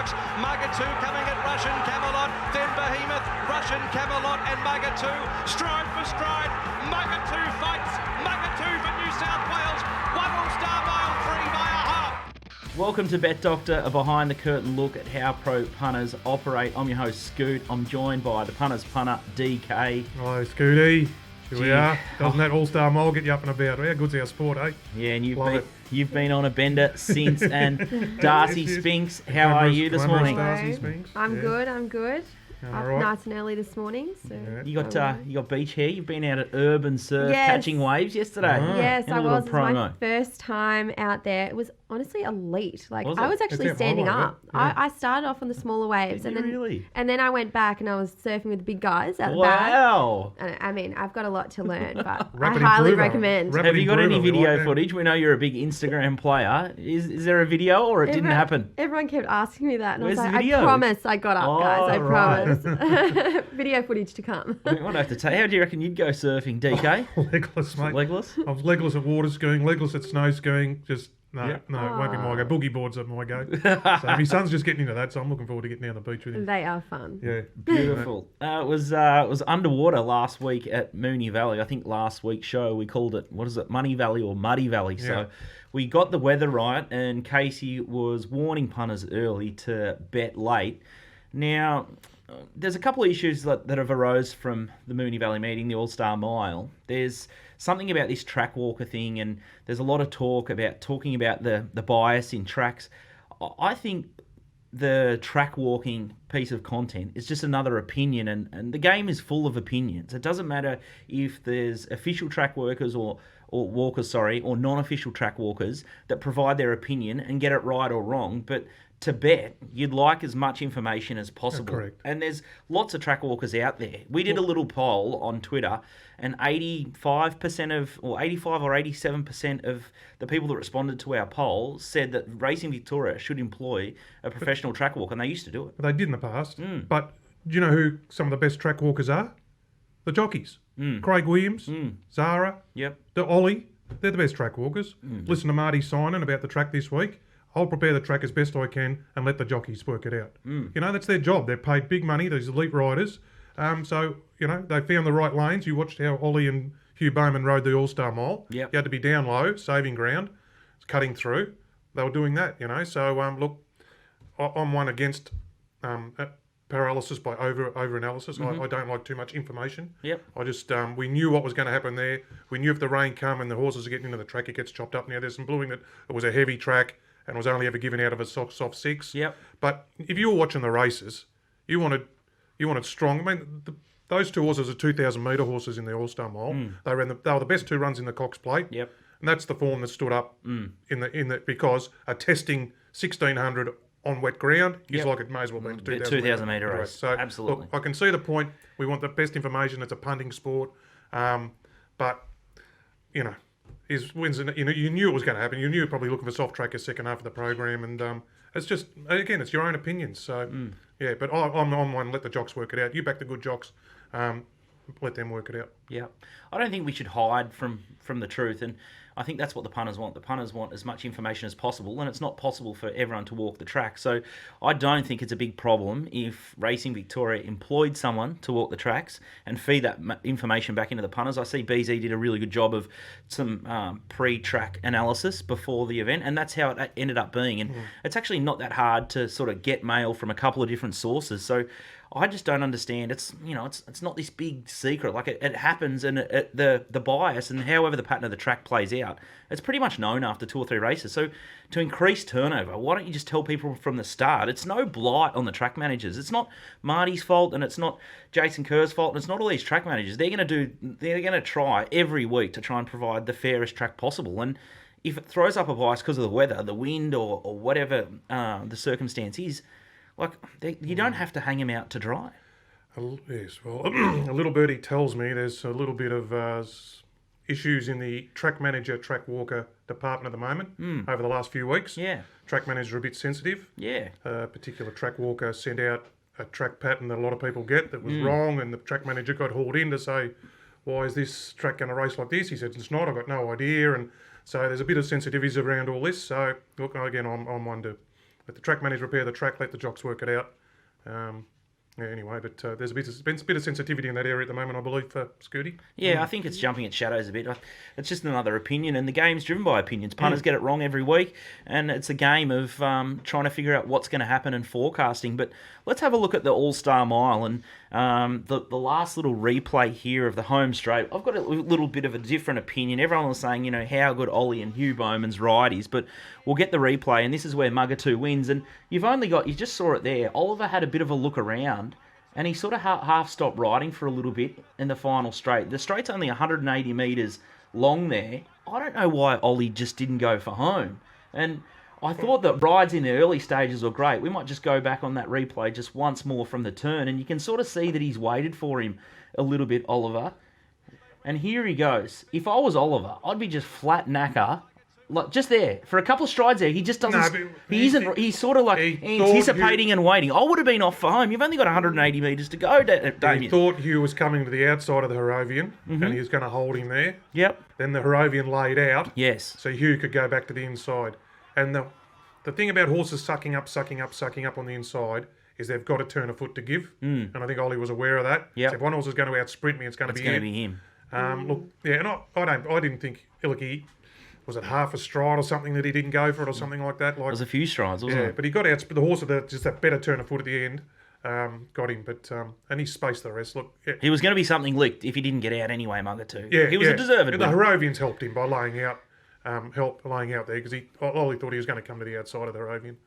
Dogs. Mugatu coming at Russian Camelot, then Behemoth, Russian Camelot and Mugatu. Stride for stride, Mugatu fights, Mugatu for New South Wales. 1 All-Star Mile, 3 by a half. Welcome to Bet Doctor, a behind the curtain look at how pro punters operate. I'm your host Scoot. I'm joined by the punters punter DK. Hello Scooty. Here we are. Doesn't that All-Star Mile get you up and about? How good's our sport, eh? Yeah, and you've been on a bender since. And Darcy Spinks, how are you this morning? Darcy Spinks. I'm good. Up right. nice and early this morning. So You got beach hair. You've been out at Urban Surf catching waves yesterday. Yes, And a I little was. It was my promo. first time out there. It was honestly elite. Like Was I it? was actually It's standing out my way, up. yeah. I started off on the smaller waves, Did and you then really? and then I went back and I was surfing with the big guys at the back. Wow. And I mean, I've got a lot to learn, but I Rapid highly improver. recommend. Rapid Have you got any improver, we video like that. footage? We know you're a big Instagram player. Is there a video or it didn't happen? Everyone kept asking me that, and Where's I was the like, video? I promise I got up, guys. I right. promise. Video footage to come. I might have to tell. How do you reckon you'd go surfing, DK? Legless, mate. Legless? I was legless at water skiing, legless at snow skiing. Just no, Yeah. it won't be my go. Boogie boards are my go. So my son's just getting into that, so I'm looking forward to getting down the beach with him. They are fun. Yeah, Beautiful. It was underwater last week at Moonee Valley. I think last week's show we called it, what is it, Money Valley or Muddy Valley. Yeah. So we got the weather right, and Casey was warning punters early to bet late. Now, there's a couple of issues that have arose from the Moonee Valley meeting, the All-Star Mile. There's something about this track walker thing, and there's a lot of talking about the bias in tracks. I think the track walking piece of content is just another opinion, and the game is full of opinions. It doesn't matter if there's official track workers or non-official track walkers that provide their opinion and get it right or wrong, but to bet, you'd like as much information as possible. Correct. And there's lots of track walkers out there. We did a little poll on Twitter, and 85 or 87% of the people that responded to our poll said that Racing Victoria should employ a professional track walker, and they used to do it. but they did in the past. But do you know who some of the best track walkers are? The jockeys. Craig Williams, Zara, Yep. the Ollie. They're the best track walkers. Listen to Marty Sinan about the track this week. I'll prepare the track as best I can and let the jockeys work it out. You know, that's their job. They're paid big money, these elite riders. So, you know, they found the right lanes. You watched how Ollie and Hugh Bowman rode the All-Star Mile. Yep. You had to be down low, saving ground, cutting through. They were doing that, you know. So, look, I'm one against paralysis by over-analysis. I don't like too much information. Yep. I just, we knew what was going to happen there. We knew if the rain come and the horses are getting into the track, it gets chopped up. Now, there's some bluing that it was a heavy track and was only ever given out of a soft six. Yep. But if you were watching the races, you wanted strong. I mean, those two horses are 2,000 metre horses in the All-Star Mile. They were the best two runs in the Cox Plate. Yep. And that's the form that stood up in the because a testing 1,600 on wet ground is like it may as well be a 2,000 metre race. So Absolutely. look, I can see the point. We want the best information. It's a punting sport, but you know. You knew it was going to happen. You knew you were probably looking for soft track as second half of the program, and it's just again, it's your own opinions. So yeah, but I'm on one. Let the jocks work it out. You back the good jocks. Let them work it out. Yeah, I don't think we should hide from the truth, and I think that's what the punters want. The punters want as much information as possible, and it's not possible for everyone to walk the track. So I don't think it's a big problem if Racing Victoria employed someone to walk the tracks and feed that information back into the punters. I see BZ did a really good job of some pre-track analysis before the event, and that's how it ended up being. And it's actually not that hard to sort of get mail from a couple of different sources. So I just don't understand. It's not this big secret. Like it happens, and the bias and however the pattern of the track plays out, it's pretty much known after 2 or 3 races. So to increase turnover, why don't you just tell people from the start? It's no blight on the track managers. It's not Marty's fault, and it's not Jason Kerr's fault, and it's not all these track managers. They're going to try every week to try and provide the fairest track possible. And if it throws up a bias because of the weather, the wind, or whatever the circumstance is, like, you don't have to hang them out to dry. Yes, well, a Little Birdie tells me there's a little bit of issues in the track manager, track walker department at the moment over the last few weeks. Yeah. Track managers are a bit sensitive. Yeah. A particular track walker sent out a track pattern that a lot of people get that was wrong, and the track manager got hauled in to say, why is this track going to race like this? He said, it's not, I've got no idea. And so there's a bit of sensitivities around all this. So, look, again, I'm one to Let the track manager repair the track, let the jocks work it out. Anyway, but there's a bit of sensitivity in that area at the moment, I believe, for Scooty. Yeah, I think it's jumping its shadows a bit. It's just another opinion, and the game's driven by opinions. Punters get it wrong every week, and it's a game of trying to figure out what's going to happen and forecasting. But let's have a look at the All-Star Mile, and the last little replay here of the home straight. I've got a little bit of a different opinion. Everyone was saying, how good Ollie and Hugh Bowman's ride is, but we'll get the replay, and this is where Mugatoo wins. And you just saw it there. Oliver had a bit of a look around, and he sort of half stopped riding for a little bit in the final straight. The straight's only 180 metres long there. I don't know why Ollie just didn't go for home. And I thought that rides in the early stages were great. We might just go back on that replay just once more from the turn, and you can sort of see that he's waited for him a little bit, Oliver. And here he goes. If I was Oliver, I'd be just flat knacker. Like just there for a couple of strides there, he just doesn't. No, he's sort of like anticipating and waiting. I would have been off for home. You've only got 180 metres to go, Damien. He thought Hugh was coming to the outside of the Harrovian, and he was going to hold him there. Yep. Then the Harrovian laid out. Yes. So Hugh could go back to the inside. And the thing about horses sucking up on the inside is they've got to turn a foot to give. And I think Ollie was aware of that. Yep. So if one horse is going to outsprint me, it's going to be him. Look, yeah, and I didn't think Illicky. Was it half a stride or something that he didn't go for it or something like that? Like, It was a few strides, wasn't it? But he got out. The horse with just that better turn of foot at the end got him. But and he spaced the rest. Look, He was going to be something licked if he didn't get out anyway, Mugatoo. Yeah, he was a deserved and the winner. Harrovians helped him by laying out there because Ollie thought he was going to come to the outside of the Harrovian.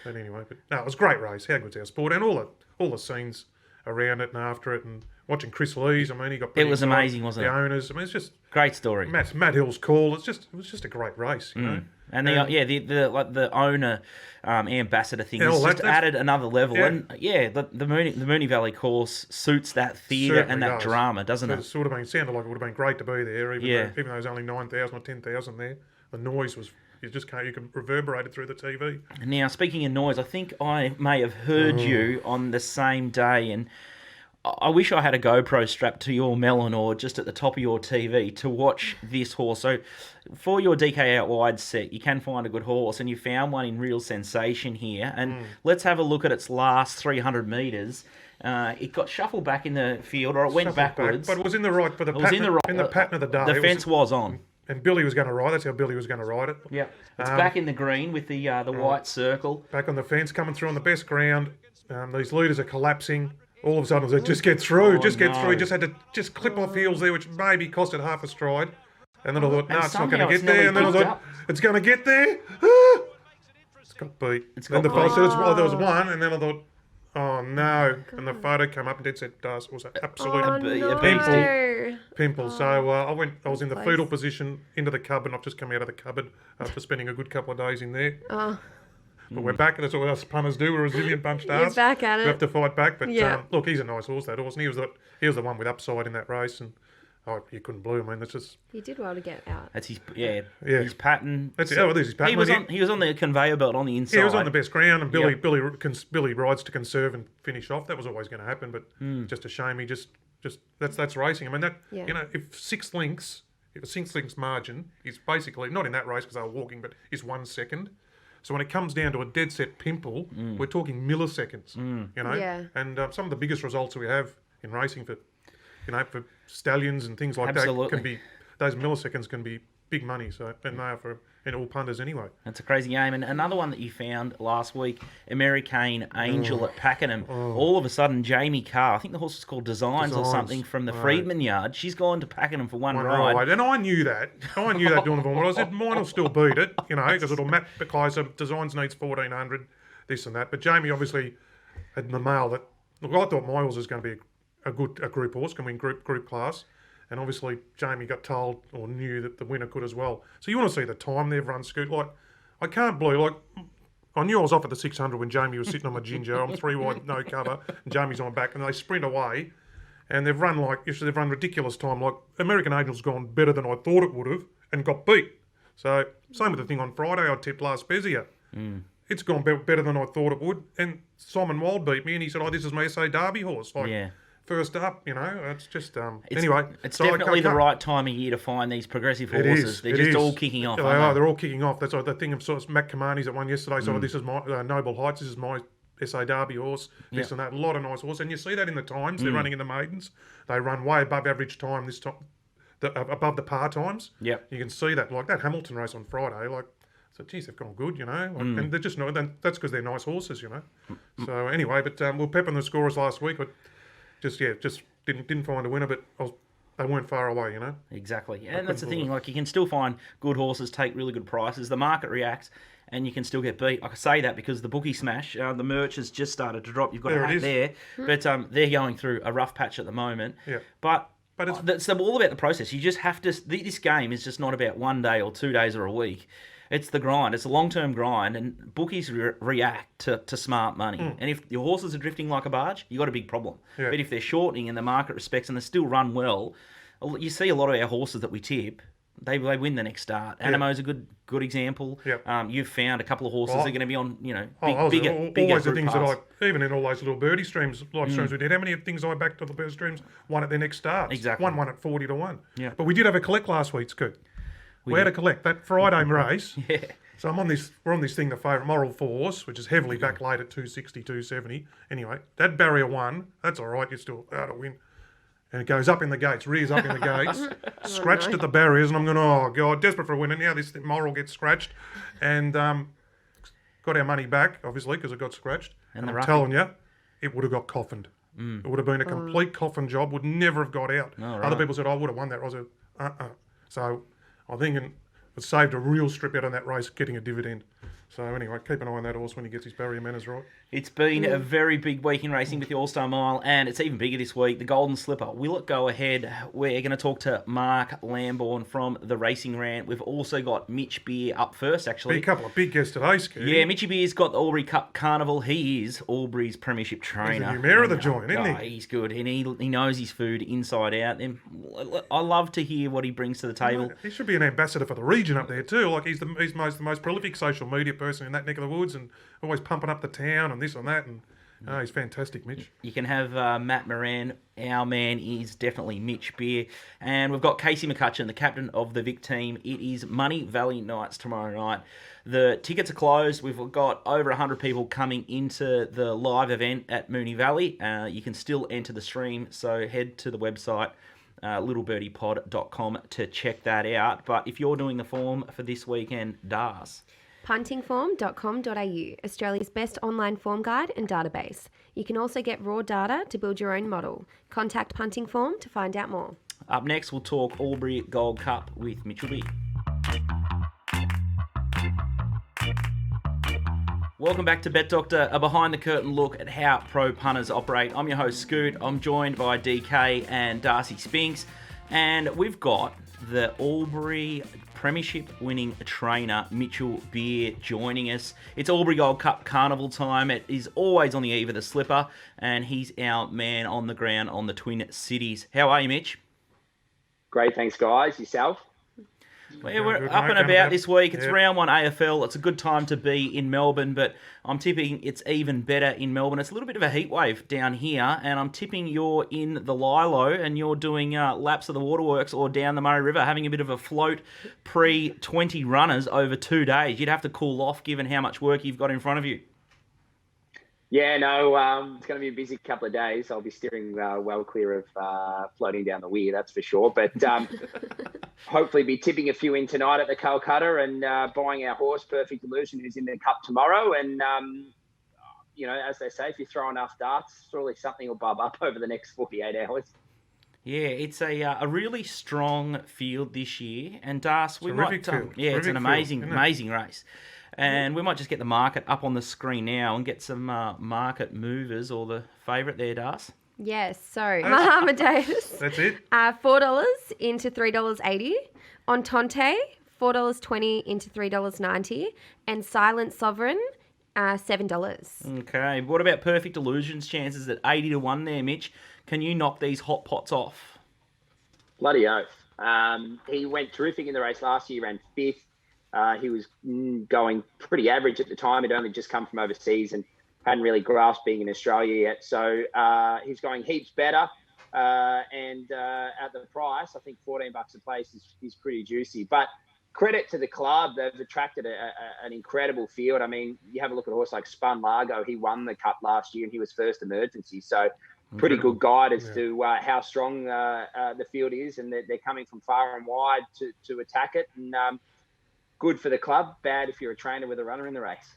But anyway, it was a great race. How good's our sport? And all the scenes around it and after it, and watching Chris Lees. I mean, he got It was amazing, wasn't it? The owners. I mean, it's just Great story. Matt Hill's call. It was just a great race, you know. And the owner ambassador thing Yeah, has well, just added another level. Yeah. And the Moonee Valley course suits that theatre and that drama, doesn't But it? sounded like it would have been great to be there, even though there's only 9,000 or 10,000 there. The noise was. You can reverberate it through the TV. Now, speaking of noise, I think I may have heard you on the same day, and I wish I had a GoPro strapped to your melon or just at the top of your TV to watch this horse. So, for your DK Out Wide set, you can find a good horse, and you found one in Real Sensation here. And let's have a look at its last 300 metres. It got shuffled back in the field, or it went backwards. But it was in the right for the pattern, in the pattern of the day. The fence was on. And Billy was going to ride. That's how Billy was going to ride it. Yeah, it's back in the green with the white circle. Back on the fence, coming through on the best ground. These leaders are collapsing. All of a sudden, they just get through. He just had to clip off heels there, which maybe cost it half a stride. And then I thought, no, it's not going to get there. And then I thought, it's going to get there. It's got beat. There was one, and then I thought, oh no! And the photo came up and it said Darcy was an absolute pimple. So I was in the fetal position into the cupboard, and I've just come out of the cupboard after spending a good couple of days in there. But we're back. That's what us punters do. We're resilient bunch to us. Back at it. We have to fight back. But look, he's a nice horse, that horse. And he was the one with upside in that race. And you couldn't blue him. I mean, that's just... He did well to get out. That's his pattern. That's his pattern. He was on the conveyor belt on the inside. He was on the best ground, and Billy rides to conserve and finish off. That was always going to happen, but just a shame. He just that's racing. I mean, if 6 lengths margin is basically not in that race because they were walking, but is 1 second. So when it comes down to a dead set pimple, we're talking milliseconds. You know, and some of the biggest results we have in racing for stallions and things like that can be, those milliseconds can be big money. So, and they are for all punters anyway. That's a crazy game. And another one that you found last week, American Angel at Pakenham. All of a sudden, Jamie Carr, I think the horse was called Designs or something from the Freedman Yard. She's gone to Pakenham for one ride. And I knew that. Doing the form. I said mine will still beat it, because it'll map the Kaiser. Designs needs 1,400, this and that. But Jamie obviously had the mail that. Look, I thought my horse was going to be a group horse, can win group class. And obviously, Jamie got told or knew that the winner could as well. So you want to see the time they've run, Scoot. Like, I can't believe, I knew I was off at the 600 when Jamie was sitting on my ginger. I'm 3 wide, no cover, and Jamie's on my back, and they sprint away. And they've run ridiculous time. Like, American Angel's gone better than I thought it would have and got beat. So, same with the thing on Friday, I tipped Last Bezier. It's gone better than I thought it would. And Simon Wild beat me, and he said, this is my SA Derby horse. first up. It's just It's so I definitely the can't- right time of year to find these progressive It horses. is. They're it just is. all kicking off. They aren't are. they? They're all kicking off. That's the thing of sort of Matt Kamani's at one yesterday. So this is my Noble Heights. This is my SA Derby horse. This and that. A lot of nice horses. And you see that in the times. They're running in the maidens. They run way above average time this time. Above the par times. Yep. You can see that. Like that Hamilton race on Friday. So, geez, they've gone good, and they're just not. That's because they're nice horses, So anyway, but we'll pep on the scorers last week. But just didn't find a winner, but they weren't far away, Exactly. And that's the thing. Like, you can still find good horses, take really good prices. The market reacts, and you can still get beat. I can say that because the bookie smash, the merch has just started to drop. You've got There a it hat is. there, but they're going through a rough patch at the moment. Yeah. But it's it's all about the process. You just have to. This game is just not about 1 day or 2 days or a week. It's the grind. It's a long-term grind, and bookies react to smart money. And if your horses are drifting like a barge, you've got a big problem. Yeah. But if they're shortening and the market respects and they still run well, you see a lot of our horses that we tip, they win the next start. Anamo's a good example. Yep. You've found a couple of horses that are going to be on, bigger always the group things paths. that even in all those Little Birdie streams, live streams we did, how many things I backed to the Birdie streams won at their next starts? Exactly. One won at 40 to 1. Yeah. But we did have a collect last week, Scoot. We had a collect. That Friday race. Yeah. So we're on this thing, the favourite Moral Force, which is heavily back late at 260, 270. Anyway, that barrier 1, that's all right, you're still out to win. And it goes up in the gates, rears up in the gates, scratched at the barriers, and I'm going, oh, God, desperate for a win. And now this Moral gets scratched. And got our money back, obviously, because it got scratched. And I'm telling you, it would have got coffined. It would have been a complete coffin job, would never have got out. Oh, right. Other people said, I would have won that. I said, So I think it saved a real strip out on that race, getting a dividend. So anyway, keep an eye on that horse when he gets his barrier manners right. It's been a very big week in racing with the All-Star Mile, and it's even bigger this week, the Golden Slipper. Will it go ahead? We're going to talk to Mark Lambourne from the Racing Rant. We've also got Mitch Beer up first, actually. Be a couple of big guests today, Ski. Yeah, Mitchy Beer's got the Albury Cup Carnival. He is Albury's premiership trainer. He's the new mayor of the joint, isn't he? He's good, and he knows his food inside out. And I love to hear what he brings to the table. He should be an ambassador for the region up there too. Like he's the most prolific social media person in that neck of the woods, and always pumping up the town and this and that. And he's fantastic, Mitch. You can have Matt Moran. Our man is definitely Mitch Beer. And we've got Casey McCutcheon, the captain of the Vic team. It is Money Valley Nights tomorrow night. The tickets are closed. We've got over 100 people coming into the live event at Moonee Valley. You can still enter the stream, so head to the website, littlebirdie.com, to check that out. But if you're doing the form for this weekend, Darcy. Puntingform.com.au, Australia's best online form guide and database. You can also get raw data to build your own model. Contact Punting Form to find out more. Up next, we'll talk Albury Gold Cup with Mitchell B. Welcome back to Bet Doctor, a behind-the-curtain look at how pro punters operate. I'm your host, Scoot. I'm joined by DK and Darcy Spinks, and we've got the Albury Premiership-winning trainer, Mitchell Beer, joining us. It's Albury Gold Cup Carnival time. It is always on the eve of the slipper, and he's our man on the ground on the Twin Cities. How are you, Mitch? Great, thanks, guys. Yourself? Well, we're good, up mate, and going about back. this week. It's Yep. round 1 AFL. It's a good time to be in Melbourne, but I'm tipping it's even better in Melbourne. It's a little bit of a heat wave down here, and I'm tipping you're in the Lilo and you're doing laps of the waterworks or down the Murray River, having a bit of a float pre-20 runners over 2 days. You'd have to cool off given how much work you've got in front of you. Yeah, no, it's going to be a busy couple of days. I'll be steering well clear of floating down the weir, that's for sure. But hopefully be tipping a few in tonight at the Calcutta and buying our horse, Perfect Illusion, who's in the Cup tomorrow. And, as they say, if you throw enough darts, surely something will bub up over the next 48 hours. Yeah, it's a really strong field this year. And Darcy, we Terrific might... field. Yeah, it's an Terrific amazing, field, isn't it? amazing race. And we might just get the market up on the screen now and get some market movers or the favourite there, Darcy. Yes, so Mahama Davis, That's it. $4 into $3.80. On Tonte, $4.20 into $3.90. And Silent Sovereign, $7. Okay, what about Perfect Illusion's chances at 80 to 1 there, Mitch? Can you knock these hot pots off? Bloody oath. He went terrific in the race last year, ran 5th. He was going pretty average at the time. He'd only just come from overseas and hadn't really grasped being in Australia yet. So he's going heaps better. And at the price, I think $14 a place is pretty juicy. But credit to the club, they've attracted an incredible field. I mean, you have a look at a horse like Spun Largo. He won the Cup last year and he was first emergency. So pretty good guide as to how strong the field is, and they're coming from far and wide to attack it. And good for the club, bad if you're a trainer with a runner in the race.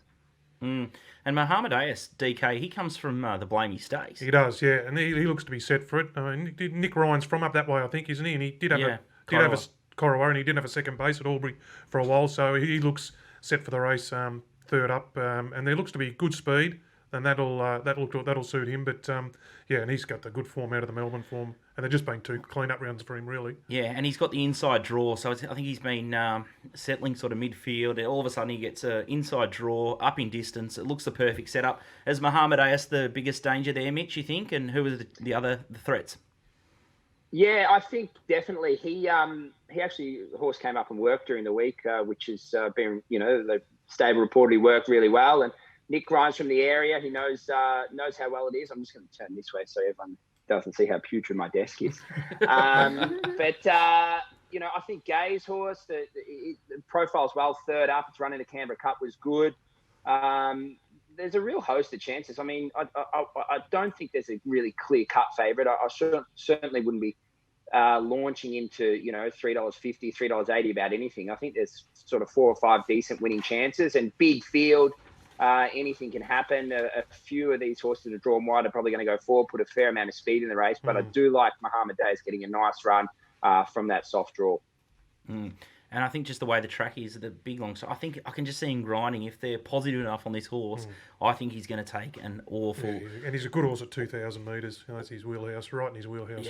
And Mohamed Ayas, DK, he comes from the Blamey Stakes. He does, yeah, and he looks to be set for it. I mean, Nick Ryan's from up that way, I think, isn't he? And he did have a Corowa, and he didn't have a second base at Albury for a while, so he looks set for the race, third up, and there looks to be good speed, and that'll suit him. But and he's got the good form out of the Melbourne form, and they've just been 2 clean-up rounds for him, really. Yeah, and he's got the inside draw, so I think he's been settling sort of midfield. All of a sudden, he gets an inside draw, up in distance. It looks the perfect setup. Is Mohamed Ayas the biggest danger there, Mitch, you think? And who are the other threats? Yeah, I think definitely. He actually, the horse came up and worked during the week, which has been, the stable reportedly worked really well. And Nick Ryan's from the area. He knows how well it is. I'm just going to turn this way so everyone doesn't see how putrid my desk is. I think Gay's horse, the profile's well, third up. It's running the Canberra Cup, was good. There's a real host of chances. I mean, I don't think there's a really clear-cut favourite. I certainly wouldn't be launching into, $3.50, $3.80 about anything. I think there's sort of 4 or 5 decent winning chances, and big field. Anything can happen. A few of these horses that are drawn wide are probably going to go forward, put a fair amount of speed in the race. But I do like Mohamed Ayas getting a nice run from that soft draw. And I think just the way the track is, the big long... So I think I can just see him grinding. If they're positive enough on this horse, I think he's going to take an awful... Yeah, and he's a good horse at 2,000 metres. That's his wheelhouse, right in his wheelhouse.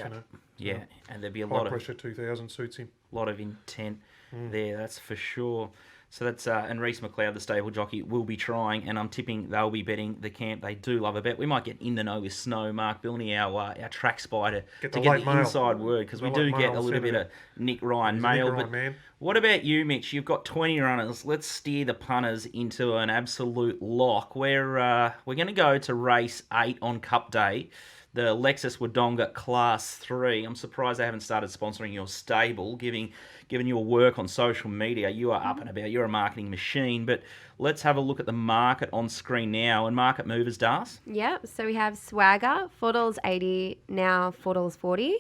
Yeah, and there'd be a high lot of... pressure 2,000 suits him. A lot of intent there, that's for sure. So that's and Reece McLeod, the stable jockey, will be trying, and I'm tipping they'll be betting the camp. They do love a bet. We might get in the know with Snow, Mark Bilney, our track spider, to get the inside word, because we do get a little bit of Nick Ryan mail. But what about you, Mitch? You've got 20 runners. Let's steer the punters into an absolute lock. We're going to go to race 8 on Cup Day. The Lexus Wodonga Class 3. I'm surprised they haven't started sponsoring your stable, given your work on social media. You are up and about. You're a marketing machine. But let's have a look at the market on screen now. And market movers, Darcy? Yep. So we have Swagger, $4.80, now $4.40.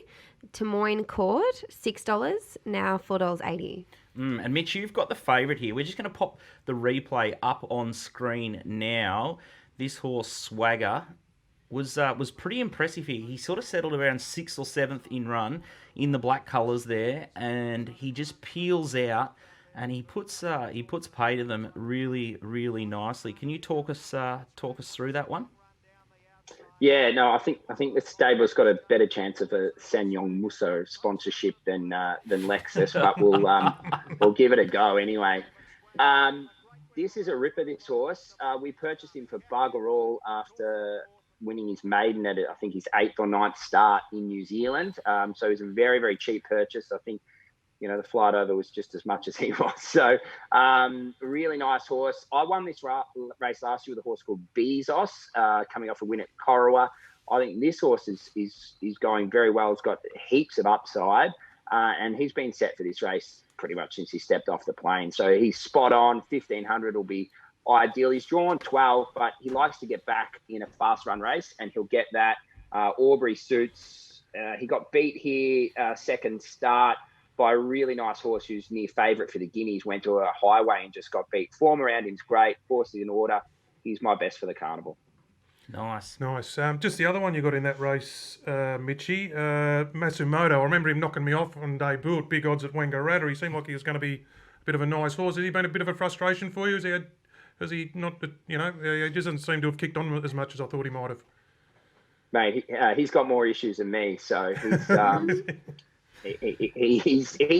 Tomoyne Court, $6, now $4.80. And Mitch, you've got the favourite here. We're just going to pop the replay up on screen now. This horse, Swagger, was pretty impressive here. He sort of settled around 6th or 7th in run in the black colours there, and he just peels out and he puts pay to them really, really nicely. Can you talk us through that one? Yeah, no, I think the stable's got a better chance of a Sanyong Musso sponsorship than Lexus, but we'll give it a go anyway. This is a ripper, this horse. We purchased him for bugger all after winning his maiden at, I think, his 8th or 9th start in New Zealand. So it was a very, very cheap purchase. I think, the flight over was just as much as he was. So really nice horse. I won this race last year with a horse called Bezos, coming off a win at Corowa. I think this horse is going very well. It's got heaps of upside, and he's been set for this race pretty much since he stepped off the plane. So he's spot on. 1,500 will be ideal. He's drawn 12, but he likes to get back in a fast run race, and he'll get that. Albury suits. He got beat here second start by a really nice horse who's near favourite for the Guineas. Went to a highway and just got beat. Form around him's great. Horse is in order. He's my best for the carnival. Nice. Just the other one you got in that race, Mitchie, Matsumoto. I remember him knocking me off on debut at big odds at Wangaratta. He seemed like he was going to be a bit of a nice horse. Has he been a bit of a frustration for you? Has he not, he doesn't seem to have kicked on as much as I thought he might have. Mate, he's got more issues than me, so he's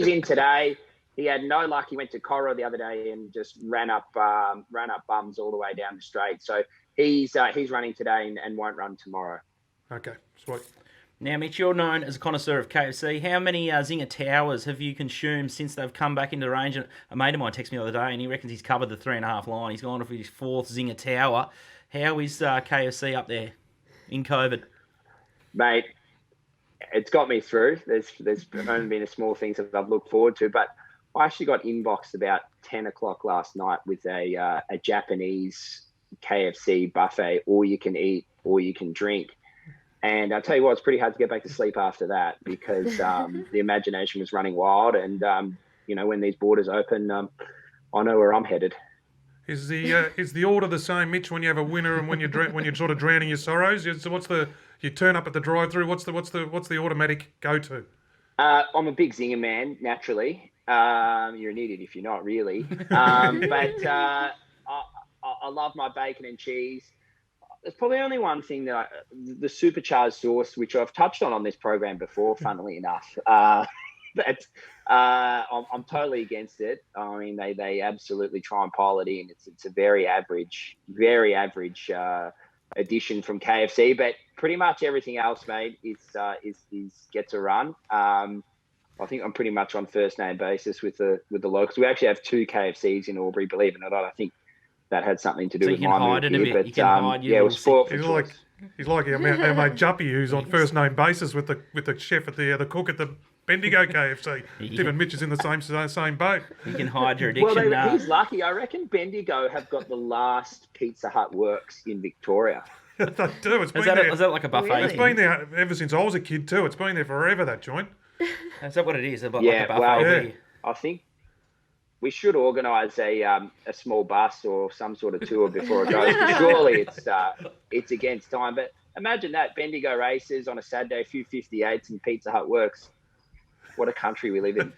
in today. He had no luck. He went to Coro the other day and just ran up bums all the way down the straight. So he's running today and won't run tomorrow. Okay, sweet. Now, Mitch, you're known as a connoisseur of KFC. How many Zinger Towers have you consumed since they've come back into range? A mate of mine texted me the other day and he reckons he's covered the 3.5 line. He's gone for his 4th Zinger Tower. How is KFC up there in COVID? Mate, it's got me through. There's only been a small things that I've looked forward to, but I actually got inboxed about 10 o'clock last night with a Japanese KFC buffet, all you can eat, all you can drink. And I'll tell you what, it's pretty hard to get back to sleep after that because the imagination was running wild. And, when these borders open, I know where I'm headed. Is the order the same, Mitch, when you have a winner and when you're sort of drowning your sorrows? So you turn up at the drive-through? What's the automatic go-to? I'm a big zinger man, naturally. You're an idiot if you're not, really. But I love my bacon and cheese. There's probably only one thing that the supercharged sauce, which I've touched on this program before, funnily enough. But I'm totally against it. I mean, they absolutely try and pile it in. It's a very average addition from KFC. But pretty much everything else, mate, is gets a run. I think I'm pretty much on first name basis with the locals. We actually have 2 KFCs in Albury, believe it or not. I think that had something to do with my move here. But it was sport for choice. He's like our mate Juppy, who's on first name basis with the chef at the cook at the Bendigo KFC. Tim and Mitch is in the same boat. You can hide your addiction. Well, he's lucky. I reckon Bendigo have got the last Pizza Hut works in Victoria. They do. Is that like a buffet? Really? It's been there ever since I was a kid too. It's been there forever, that joint. Is that what it is? Like Yeah, a buffet? well, Yeah. I think we should organise a small bus or some sort of tour before it goes. Surely it's against time. But imagine that, Bendigo races on a Saturday, a few 58s and Pizza Hut works. What a country we live in.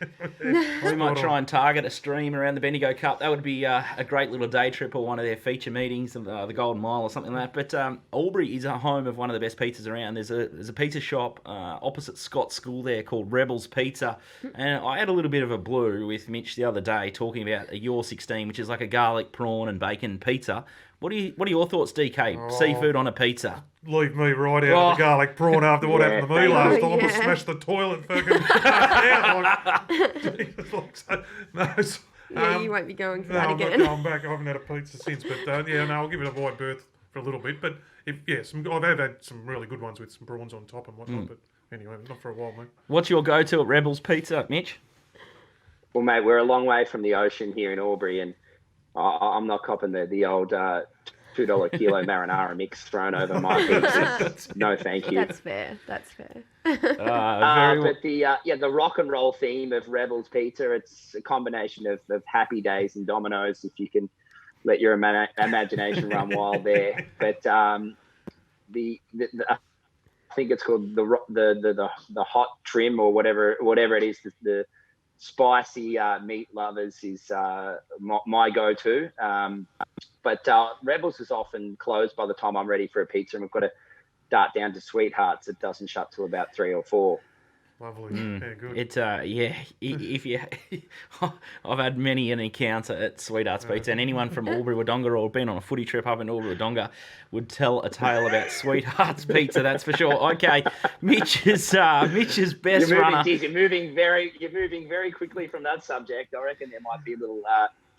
We might try and target a stream around the Bendigo Cup. That would be a great little day trip or one of their feature meetings, the Golden Mile or something like that. But Albury is a home of one of the best pizzas around. There's a pizza shop opposite Scott's School there called Rebels Pizza. And I had a little bit of a blue with Mitch the other day talking about a Your 16, which is like a garlic, prawn and bacon pizza. What are your thoughts, DK? Seafood on a pizza. Leave me right out of the garlic prawn after what happened to me last time. I smashed the toilet fucking out. You won't be going for that I'm again. not going back. I haven't had a pizza since, but I'll give it a wide berth for a little bit. But I've had some really good ones with some prawns on top and whatnot. But anyway, not for a while, mate. What's your go-to at Rebels Pizza, Mitch? Well, mate, we're a long way from the ocean here in Albury, and I'm not copping the old $2 kilo marinara mix thrown over my pizza. No, thank you. That's fair. But the rock and roll theme of Rebels Pizza, it's a combination of Happy Days and Domino's, if you can let your imagination run wild there. But I think it's called the hot trim or whatever it is. The spicy meat lovers is my go-to. But Rebels is often closed by the time I'm ready for a pizza, and we've got to dart down to Sweethearts. It doesn't shut till about 3 or 4. Lovely. Yeah, good. It's if you, I've had many an encounter at Sweethearts Pizza, and anyone from Albury Wodonga or been on a footy trip up in Albury Wodonga would tell a tale about Sweethearts Pizza. That's for sure. Okay, Mitch's best runner. You're moving very quickly from that subject. I reckon there might be a little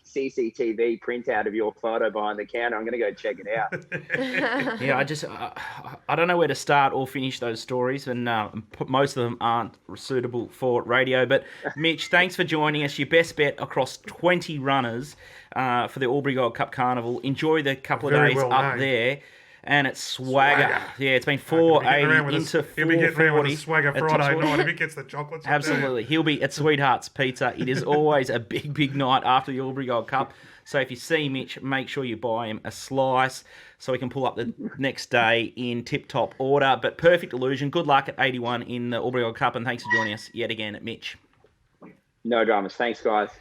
CCTV printout of your photo behind the counter. I'm going to go check it out. Yeah, I don't know where to start or finish those stories, and most of them aren't suitable for radio. But Mitch, thanks for joining us. Your best bet across 20 runners for the Albury Gold Cup Carnival. Enjoy the couple of days up there. And it's swagger. Yeah, it's been 480 into 440. He'll be getting around with a swagger Friday night if he gets the chocolates. Absolutely. He'll be at Sweethearts Pizza. It is always a big night after the Albury Gold Cup. So if you see Mitch, make sure you buy him a slice so he can pull up the next day in tip-top order. But perfect illusion. Good luck at 81 in the Albury Gold Cup, and thanks for joining us yet again, Mitch. No dramas. Thanks, guys.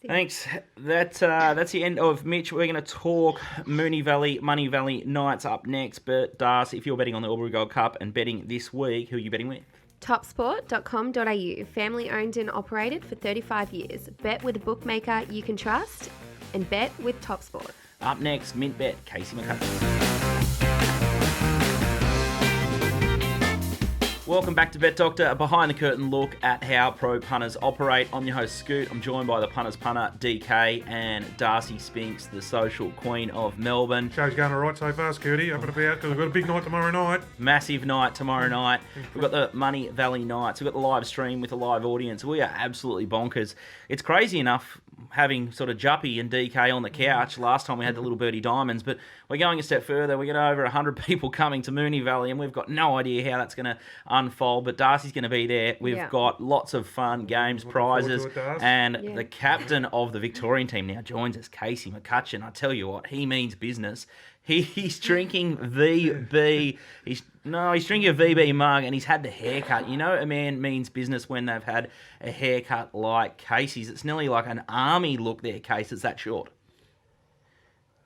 Thanks. That's the end of Mitch. We're going to talk Moonee Valley, Money Valley Nights up next. But Darcy, if you're betting on the Albury Gold Cup and betting this week, who are you betting with? TopSport.com.au. Family owned and operated for 35 years. Bet with a bookmaker you can trust, and bet with TopSport. Up next, Mint Bet, Casey McCutcheon. Welcome back to Bet Doctor, a behind the curtain look at how pro punters operate. I'm your host Scoot. I'm joined by the punters punter DK and Darcy Spinks, the social queen of Melbourne. Show's going all right so far, Scooty. Up and about because we've got a big night tomorrow night. Massive night tomorrow night. We've got the Money Valley Nights. We've got the live stream with a live audience. We are absolutely bonkers. It's crazy enough having sort of Juppy and DK on the couch. Last time we had the Little Birdie Diamonds, but we're going a step further. We got over 100 people coming to Moonee Valley, and we've got no idea how that's going to unfold, but Darcy's going to be there. We've got lots of fun games, prizes, and the captain of the Victorian team now joins us, Casey McCutcheon. I tell you what, he means business. He's drinking VB. He's drinking a VB mug, and he's had the haircut. You know, a man means business when they've had a haircut like Casey's. It's nearly like an army look there, Case. It's that short.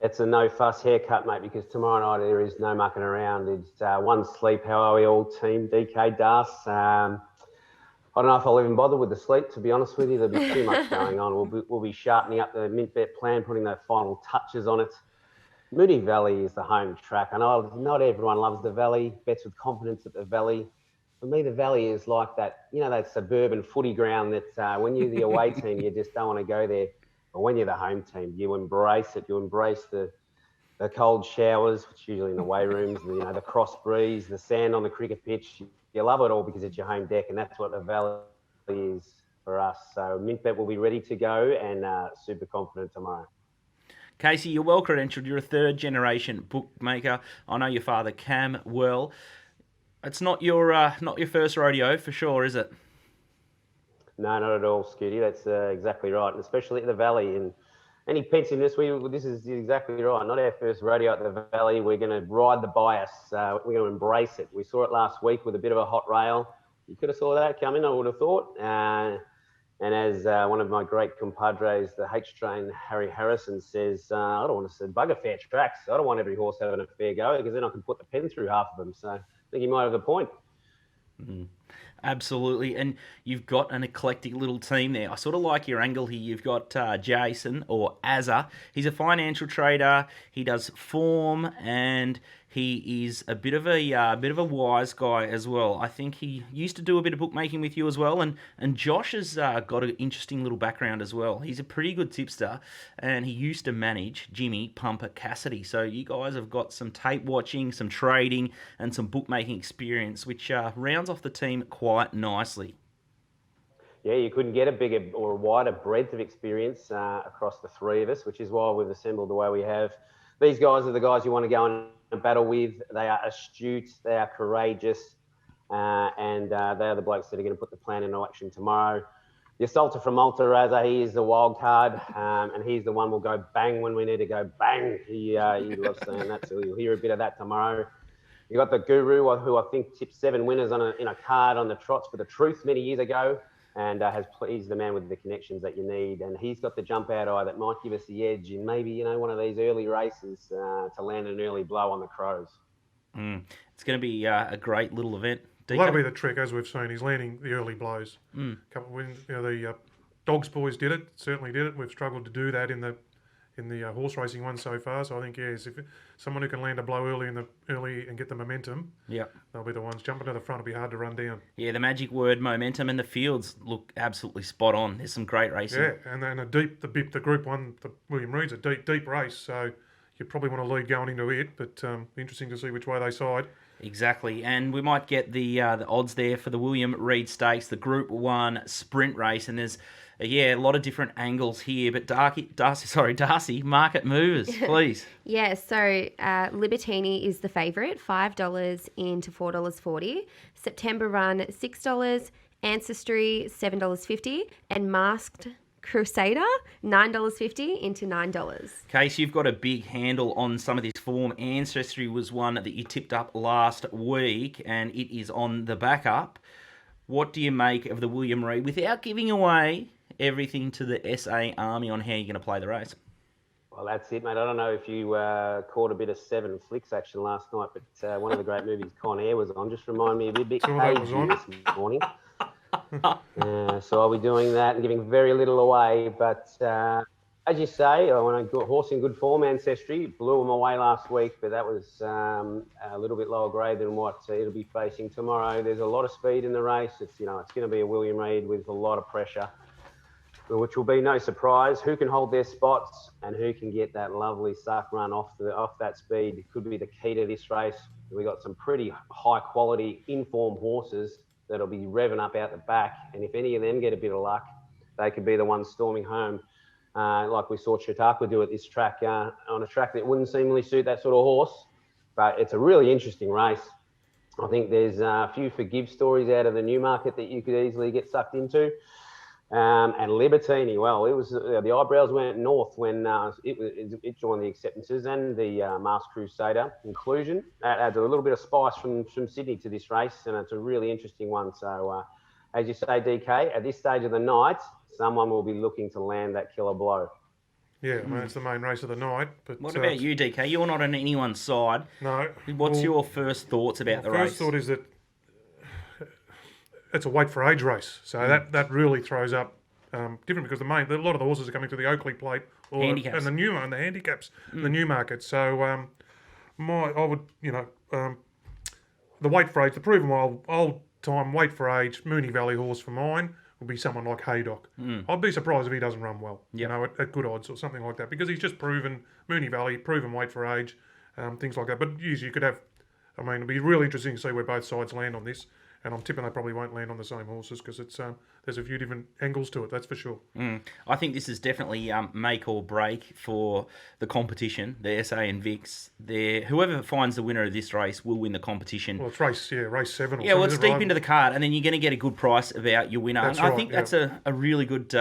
It's a no-fuss haircut, mate, because tomorrow night there is no mucking around. It's one sleep. How are we all, team DK Darce? I don't know if I'll even bother with the sleep, to be honest with you. There'll be too much going on. We'll be sharpening up the mint bet plan, putting those final touches on it. Moonee Valley is the home track. I know not everyone loves the Valley, bets with confidence at the Valley. For me, the Valley is like that, that suburban footy ground that when you're the away team, you just don't want to go there. But when you're the home team, you embrace it. You embrace the cold showers, which usually in the weigh rooms, the cross breeze, the sand on the cricket pitch. You love it all because it's your home deck, and that's what the Valley is for us. So Mintbet will be ready to go and super confident tomorrow. Casey, you're well credentialed. You're a third-generation bookmaker. I know your father, Cam, well. It's not your first rodeo for sure, is it? No, not at all, Scooty. That's exactly right, and especially at the Valley. And any pensiveness, this is exactly right. Not our first rodeo at the Valley. We're going to ride the bias. We're going to embrace it. We saw it last week with a bit of a hot rail. You could have saw that coming, I would have thought. And as one of my great compadres, the H-Train, Harry Harrison, says, I don't want to say bugger fair tracks. I don't want every horse having a fair go because then I can put the pen through half of them. So I think he might have a point. Mm. Absolutely, and you've got an eclectic little team there. I sort of like your angle here. You've got Jason, or Azza. He's a financial trader. He does form, and he is a bit of a wise guy as well. I think he used to do a bit of bookmaking with you as well, and Josh has got an interesting little background as well. He's a pretty good tipster, and he used to manage Jimmy Pumper Cassidy. So you guys have got some tape watching, some trading, and some bookmaking experience, which rounds off the team quite nicely. Yeah, you couldn't get a bigger or a wider breadth of experience across the three of us, which is why we've assembled the way we have. These guys are the guys you want to go and battle with. They are astute, they are courageous, and they are the blokes that are going to put the plan into action tomorrow. The assaulter from Malta, Razza, he is the wild card, and he's the one we'll go bang when we need to go bang. He loves saying that, so you'll hear a bit of that tomorrow. You got the Guru, who I think tipped 7 winners in a card on the trots for the Truth many years ago, and he's the man with the connections that you need, and he's got the jump out eye that might give us the edge in maybe one of these early races to land an early blow on the Crows. It's going to be a great little event. Well, that'll be the trick, as we've seen. He's landing the early blows. Couple of wins, the Dogs boys did it. Certainly did it. We've struggled to do that in the horse racing one so far. So I think if someone who can land a blow early and get the momentum, they'll be the ones. Jumping to the front will be hard to run down. Yeah, the magic word momentum, and the fields look absolutely spot on. There's some great racing. Yeah, and then the Group 1, the William Reed's a deep race. So you probably want to lead going into it, but interesting to see which way they side. Exactly, and we might get the odds there for the William Reed Stakes, the Group 1 sprint race, and there's a lot of different angles here. But Darcy, market movers, please. So Libertini is the favourite, $5 into $4.40. September Run, $6. Ancestry, $7.50, and Masked Crusader, $9.50 into $9. Case, you've got a big handle on some of this form. Ancestry was one that you tipped up last week, and it is on the back up. What do you make of the William Reed without giving away everything to the SA Army on how you're going to play the race? Well, that's it, mate. I don't know if you caught a bit of 7 Flicks action last night, but one of the great movies, Con Air, was on. Just remind me a bit this morning. So I'll be doing that and giving very little away, but As you say, when I got horse in good form, Ancestry blew him away last week, but that was a little bit lower grade than what it'll be facing tomorrow. There's a lot of speed in the race. It's going to be a William Reid with a lot of pressure, which will be no surprise. Who can hold their spots and who can get that lovely suck run off that speed? It could be the key to this race. We've got some pretty high quality informed horses that'll be revving up out the back, and if any of them get a bit of luck, they could be the ones storming home. Like we saw Chautauqua do at this track, on a track that wouldn't seemingly suit that sort of horse. But it's a really interesting race. I think there's a few forgive stories out of the Newmarket that you could easily get sucked into. And Libertini, well, it was the eyebrows went north when it joined the acceptances and the Masked Crusader inclusion. That adds a little bit of spice from Sydney to this race, and it's a really interesting one. So, as you say, DK, at this stage of the night, someone will be looking to land that killer blow. Yeah, I mean, it's the main race of the night. But what about you, DK? You're not on anyone's side. No. What's your first thoughts about the race? First thought is that it's a weight for age race, so that really throws up different, because a lot of the horses are coming to the Oakley Plate and the handicaps, the Newmarket. So I would, the weight for age, the proven old time weight for age Moonee Valley horse for mine will be someone like Haydock. I'd be surprised if he doesn't run well, at good odds or something like that, because he's just proven Moonee Valley, proven weight for age, things like that. But usually you could have, it'll be really interesting to see where both sides land on this. And I'm tipping they probably won't land on the same horses, because it's there's a few different angles to it, that's for sure. I think this is definitely make or break for the competition, the SA and Vix. Whoever finds the winner of this race will win the competition. Well, it's race 7 or something. Yeah, well, it's deep into the card, and then you're going to get a good price about your winner. That's and right, I think that's a really good...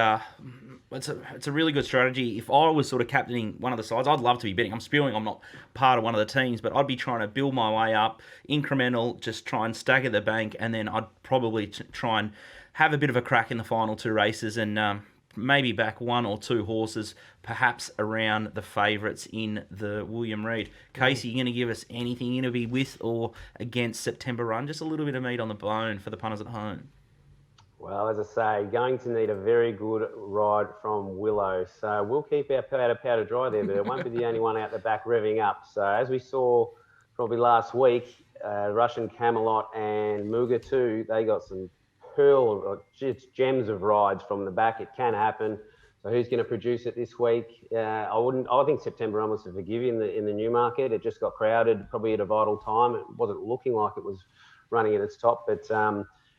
It's a really good strategy. If I was sort of captaining one of the sides, I'd love to be betting. I'm spewing I'm not part of one of the teams, but I'd be trying to build my way up, incremental, just try and stagger the bank, and then I'd probably try and have a bit of a crack in the final two races and maybe back one or two horses, perhaps around the favourites in the William Reid. Casey, you going to give us anything you're going to be with or against September Run? Just a little bit of meat on the bone for the punters at home. Well, as I say, going to need a very good ride from Willow. So we'll keep our powder dry there, but it won't be the only one out the back revving up. So as we saw probably last week, Russian Camelot and Muga 2, they got some just gems of rides from the back. It can happen. So who's going to produce it this week? I think September Run was to forgive in the Newmarket. It just got crowded, probably at a vital time. It wasn't looking like it was running at its top, but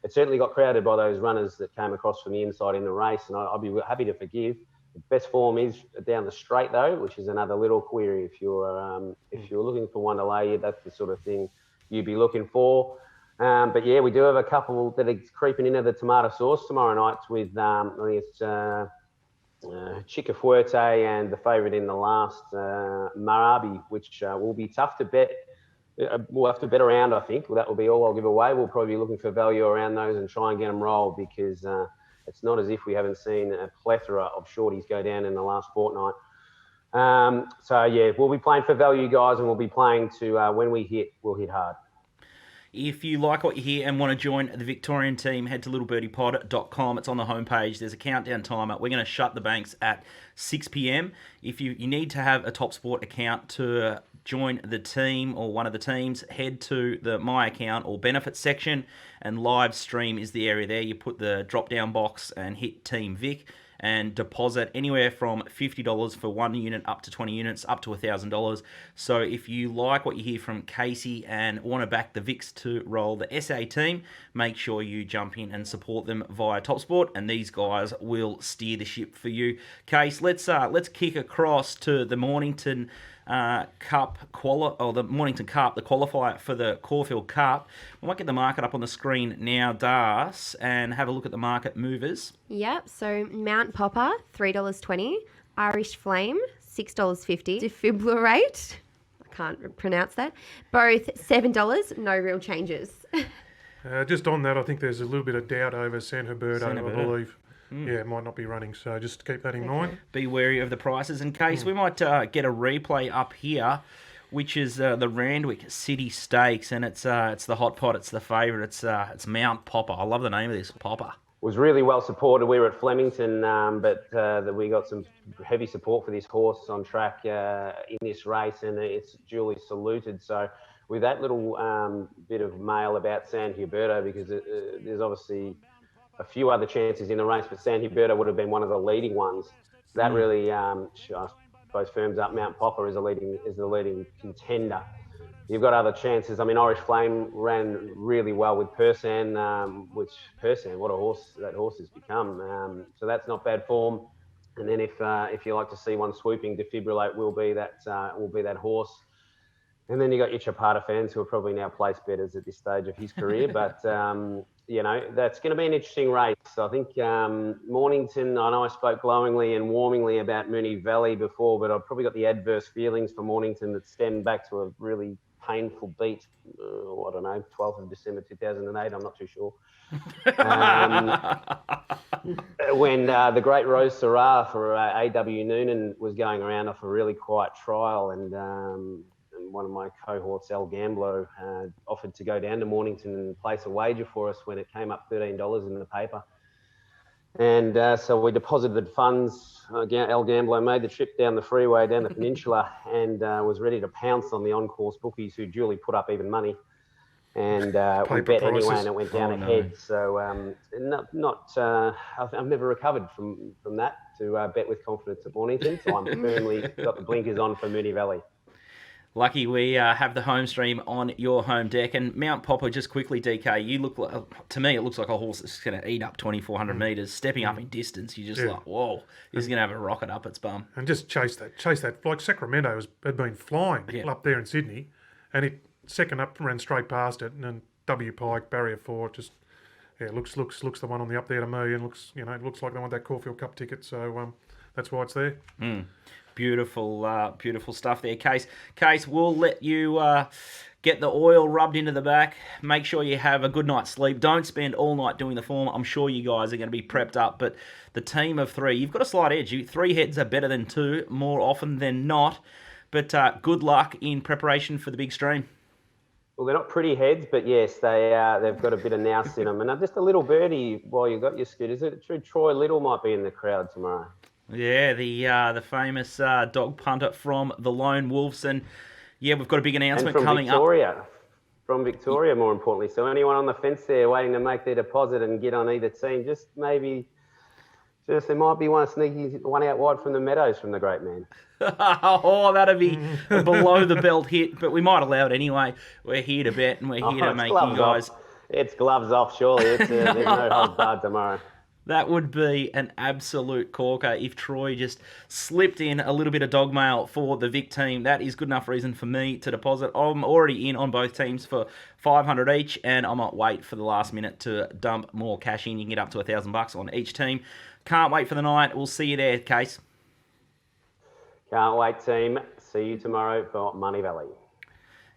it certainly got crowded by those runners that came across from the inside in the race, and I'd be happy to forgive. The best form is down the straight, though, which is another little query. If you're looking for one to lay, that's the sort of thing you'd be looking for. But yeah, we do have a couple that are creeping into the tomato sauce tomorrow night with, I think it's Chica Fuerte and the favourite in the last, Marabi, which will be tough to bet. We'll have to bet around, I think. Well, that will be all I'll give away. We'll probably be looking for value around those and try and get them rolled, because it's not as if we haven't seen a plethora of shorties go down in the last fortnight. So, yeah, we'll be playing for value, guys, and we'll be playing to when we hit, we'll hit hard. If you like what you hear and want to join the Victorian team, head to littlebirdie.com. It's on the homepage. There's a countdown timer. We're going to shut the banks at 6 p.m. If you need to have a TopSport account to join the team or one of the teams, head to the My Account or Benefits section, and live stream is the area there. You put the drop-down box and hit Team Vic and deposit anywhere from $50 for 1 unit up to 20 units, up to $1,000. So if you like what you hear from Casey and want to back the Vics to roll the SA team, make sure you jump in and support them via TopSport, and these guys will steer the ship for you. Case, let's kick across to the Mornington Cup the Mornington Cup, the qualifier for the Caulfield Cup. We might get the market up on the screen now, Darcy, and have a look at the market movers. Yep, so Mount Popper, $3.20. Irish Flame, $6.50. Defibrillate, I can't pronounce that. Both $7, no real changes. Just on that, I think there's a little bit of doubt over San Herberto, I believe. Yeah, it might not be running, so just keep that in mind. Be wary of the prices. In case we might get a replay up here, which is the Randwick City Stakes, and it's the hot pot. It's the favourite. It's Mount Popper. I love the name of this, Popper. was really well supported. We were at Flemington, but we got some heavy support for this horse on track in this race, and it's duly saluted. So with that little bit of mail about San Huberto, because there's obviously a few other chances in the race, but San Huberto would have been one of the leading ones. So that really, I suppose, firms up Mount Popper as the leading contender. You've got other chances. I mean, Irish Flame ran really well with Persan, what a horse that horse has become. So that's not bad form. And then if you like to see one swooping, Defibrillate will be that horse. And then you got your Chapata fans who are probably now place betters at this stage of his career. But, that's going to be an interesting race. I think Mornington, I know I spoke glowingly and warmingly about Moonee Valley before, but I've probably got the adverse feelings for Mornington that stem back to a really painful beat, 12th of December 2008, I'm not too sure. When the great Rose Syrah for A.W. Noonan was going around off a really quiet trial, and one of my cohorts, El Gamblo, offered to go down to Mornington and place a wager for us when it came up $13 in the paper. And so we deposited funds. El Gamblo made the trip down the freeway, down the peninsula, and was ready to pounce on the on-course bookies who duly put up even money. And we bet prices anyway, and it went down ahead. No. So I've never recovered from that to bet with confidence at Mornington. So I'm firmly got the blinkers on for Moonee Valley. Lucky we have the home stream on your home deck. And Mount Popper, just quickly, DK, you look like, to me, it looks like a horse that's going to eat up 2,400 metres. Stepping up in distance, you're just like, whoa, this is going to have a rocket up its bum. And just chase that. Like Sacramento had been flying up there in Sydney, and it second up ran straight past it, and then W Pike, barrier 4, just looks the one on the up there to me, and looks like they want that Caulfield Cup ticket, so that's why it's there. Beautiful stuff there, Case. Case, we'll let you get the oil rubbed into the back. Make sure you have a good night's sleep. Don't spend all night doing the form. I'm sure you guys are going to be prepped up, but the team of 3, you've got a slight edge. 3 heads are better than 2 more often than not, but good luck in preparation for the big stream. Well, they're not pretty heads, but yes, they've got a bit of nous in them. And just a Little Birdie while you got your scoot. Is it true Troy Little might be in the crowd tomorrow? Yeah, the famous dog punter from the Lone Wolves. And, we've got a big announcement coming up. From Victoria, more importantly. So anyone on the fence there waiting to make their deposit and get on either team, there might be one sneaky one out wide from the Meadows from the great man. That'd be a below the belt hit, but we might allow it anyway. We're here to bet, and we're here to make you guys. It's gloves off, surely. There's no holds barred tomorrow. That would be an absolute corker if Troy just slipped in a little bit of dog mail for the Vic team. That is good enough reason for me to deposit. I'm already in on both teams for $500 each, and I might wait for the last minute to dump more cash in. You can get up to $1,000 on each team. Can't wait for the night. We'll see you there, Case. Can't wait, team. See you tomorrow for Money Valley.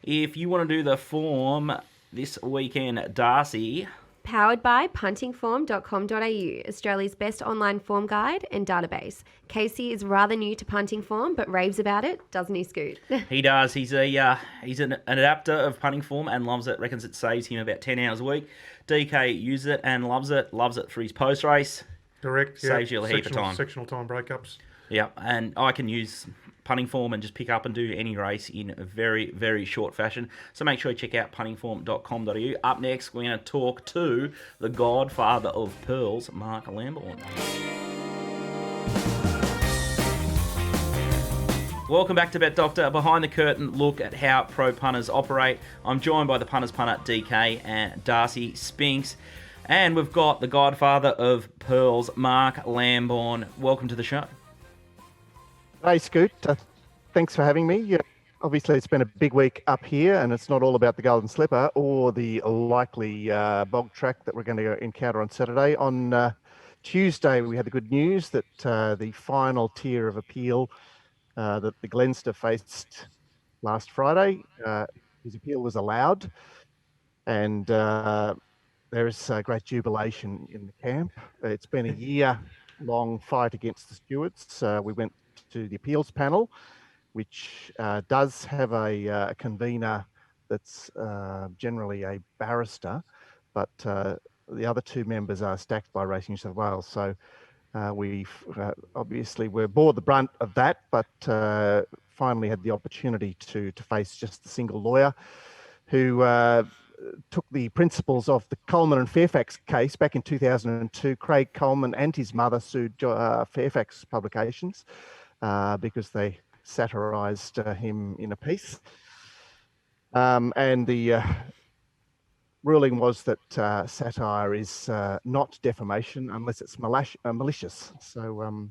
If you want to do the form this weekend, Darcy... Powered by puntingform.com.au, Australia's best online form guide and database. Casey is rather new to punting form, but raves about it, doesn't he, Scoot? He does. He's an adapter of punting form and loves it. Reckons it saves him about 10 hours a week. DK uses it and loves it. Loves it for his post race. Correct. Saves you a heap of time. Sectional time breakups. Yeah, and I can use punting form and just pick up and do any race in a very, very short fashion. So make sure you check out puntingform.com.au. Up next, we're going to talk to the godfather of pearls, Mark Lambourne. Welcome back to Bet Doctor. Behind the curtain, look at how pro punters operate. I'm joined by the punters punter, DK, and Darcy Spinks. And we've got the godfather of pearls, Mark Lambourne. Welcome to the show. Hey, Scoot. Thanks for having me. Obviously, it's been a big week up here, and it's not all about the Golden Slipper or the likely bog track that we're going to encounter on Saturday. On Tuesday, we had the good news that the final tier of appeal that the Glenster faced last Friday, his appeal was allowed, and there is great jubilation in the camp. It's been a year-long fight against the stewards. We went to the appeals panel, which does have a convener that's generally a barrister, but the other two members are stacked by Racing New South Wales. So we obviously were bore the brunt of that, but finally had the opportunity to face just the single lawyer who took the principles of the Coleman and Fairfax case back in 2002. Craig Coleman and his mother sued Fairfax Publications because they satirised him in a piece. And the ruling was that satire is not defamation unless it's malicious. So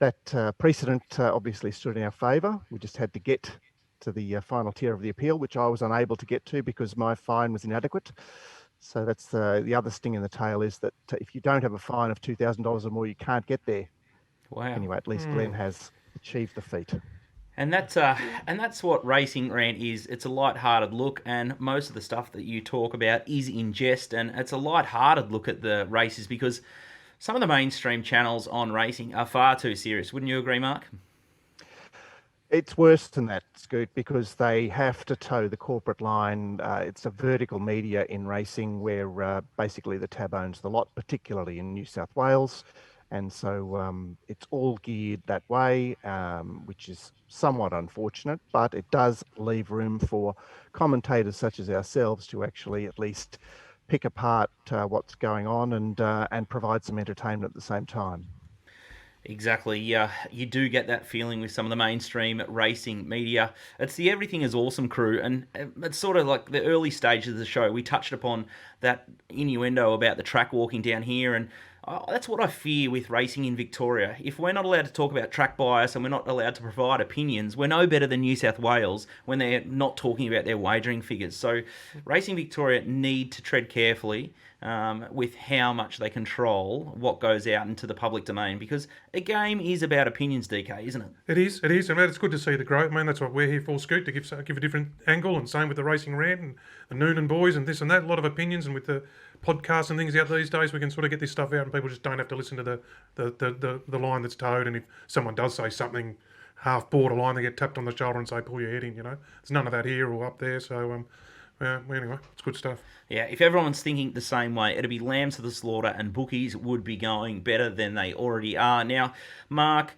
that precedent obviously stood in our favour. We just had to get to the final tier of the appeal, which I was unable to get to because my fine was inadequate. So that's the other sting in the tail, is that if you don't have a fine of $2,000 or more, you can't get there. Wow. Anyway, at least Glenn has achieved the feat. And that's what Racing Rant is. It's a light-hearted look, and most of the stuff that you talk about is in jest, and it's a light-hearted look at the races because some of the mainstream channels on racing are far too serious. Wouldn't you agree, Mark? It's worse than that, Scoot, because they have to toe the corporate line. It's a vertical media in racing where basically the tab owns the lot, particularly in New South Wales. And so it's all geared that way, which is somewhat unfortunate, but it does leave room for commentators such as ourselves to actually at least pick apart what's going on and provide some entertainment at the same time. Exactly. Yeah, you do get that feeling with some of the mainstream racing media. It's the Everything is Awesome crew, and it's sort of like the early stages of the show. We touched upon that innuendo about the track walking down here, and that's what I fear with racing in Victoria. If we're not allowed to talk about track bias and we're not allowed to provide opinions, we're no better than New South Wales when they're not talking about their wagering figures. So Racing Victoria need to tread carefully with how much they control what goes out into the public domain, because a game is about opinions, DK, isn't it? It is, and it's good to see the growth, man. That's what we're here for, Scoot, to give a different angle, and same with the Racing Rant and the Noonan Boys and this and that. A lot of opinions, and with the podcasts and things out these days, we can sort of get this stuff out, and people just don't have to listen to the line that's towed. And if someone does say something half borderline, they get tapped on the shoulder and say, "Pull your head in." There's none of that here or up there. So anyway, it's good stuff. Yeah, if everyone's thinking the same way, it'd be lambs to the slaughter and bookies would be going better than they already are. Now, Mark,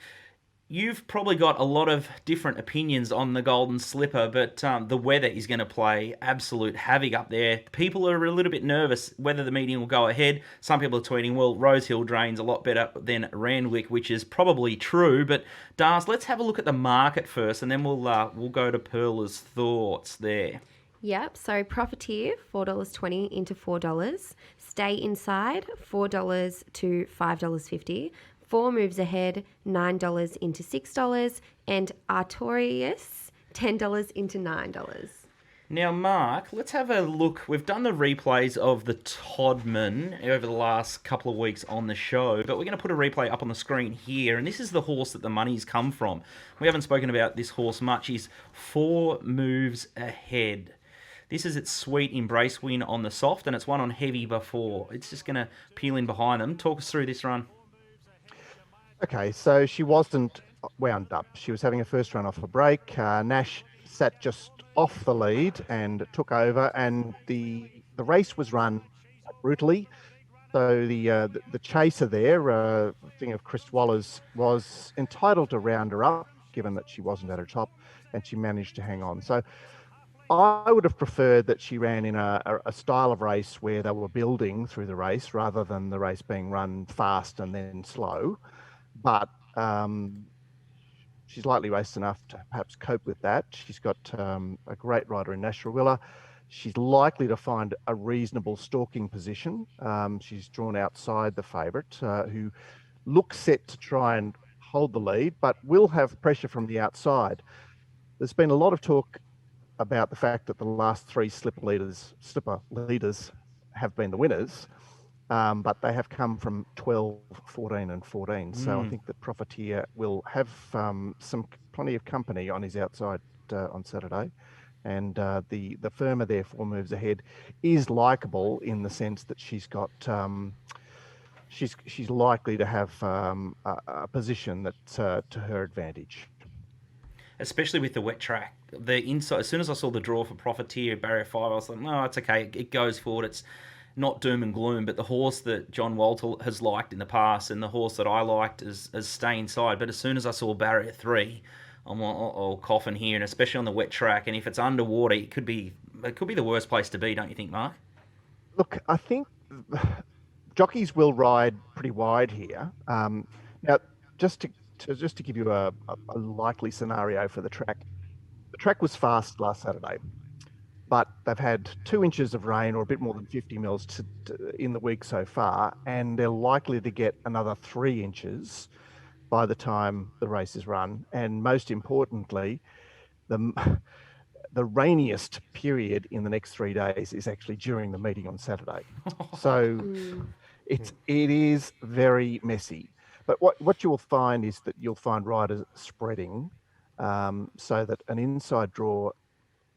you've probably got a lot of different opinions on the Golden Slipper, but the weather is going to play absolute havoc up there. People are a little bit nervous whether the meeting will go ahead. Some people are tweeting, well, Rosehill drains a lot better than Randwick, which is probably true. But, Darcy, let's have a look at the market first, and then we'll go to Perla's thoughts there. Yep, so Profiteer, $4.20 into $4. Stay Inside, $4 to $5.50. 4 Moves Ahead, $9 into $6. And Artorius, $10 into $9. Now, Mark, let's have a look. We've done the replays of the Todman over the last couple of weeks on the show, but we're going to put a replay up on the screen here, and this is the horse that the money's come from. We haven't spoken about this horse much. He's 4 Moves Ahead. This is its sweet embrace win on the soft, and it's won on heavy before. It's just going to peel in behind them. Talk us through this run. Okay, so she wasn't wound up. She was having a first run off a break. Nash sat just off the lead and took over, and the race was run brutally. So the chaser there, thing of Chris Waller's, was entitled to round her up, given that she wasn't at her top, and she managed to hang on. So I would have preferred that she ran in a style of race where they were building through the race rather than the race being run fast and then slow. But she's lightly raced enough to perhaps cope with that. She's got a great rider in Nash Rawilla. She's likely to find a reasonable stalking position. She's drawn outside the favourite, who looks set to try and hold the lead, but will have pressure from the outside. There's been a lot of talk about the fact that the last 3 slipper leaders have been the winners, but they have come from 12, 14 and 14. So I think that Profiteer will have plenty of company on his outside on Saturday. And the firmer there, 4 Moves Ahead, is likeable in the sense that she's got she's likely to have a position that's to her advantage. Especially with the wet track. The inside, as soon as I saw the draw for Profiteer, barrier 5, I was like, no, it's okay. It goes forward. It's not doom and gloom, but the horse that John Walter has liked in the past and the horse that I liked as Stay Inside. But as soon as I saw Barrier 3, I'm like, coughing here, and especially on the wet track. And if it's underwater, it could be the worst place to be, don't you think, Mark? Look, I think jockeys will ride pretty wide here. Now, just to give you a likely scenario for the track was fast last Saturday, but they've had 2 inches of rain or a bit more than 50 mils in the week so far, and they're likely to get another 3 inches by the time the race is run. And most importantly, the rainiest period in the next 3 days is actually during the meeting on Saturday. So it is very messy. But what you will find is that you'll find riders spreading so that an inside draw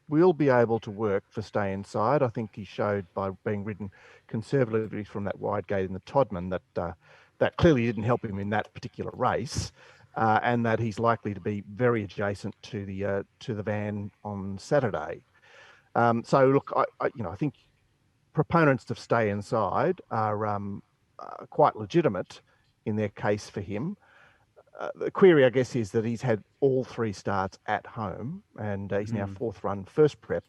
will be able to work for Stay Inside. I think he showed by being ridden conservatively from that wide gate in the Todman that clearly didn't help him in that particular race, and that he's likely to be very adjacent to the van on Saturday. So look, I think proponents of Stay Inside are quite legitimate in their case for him. The query, I guess, is that he's had all 3 starts at home, and he's now 4th run first prep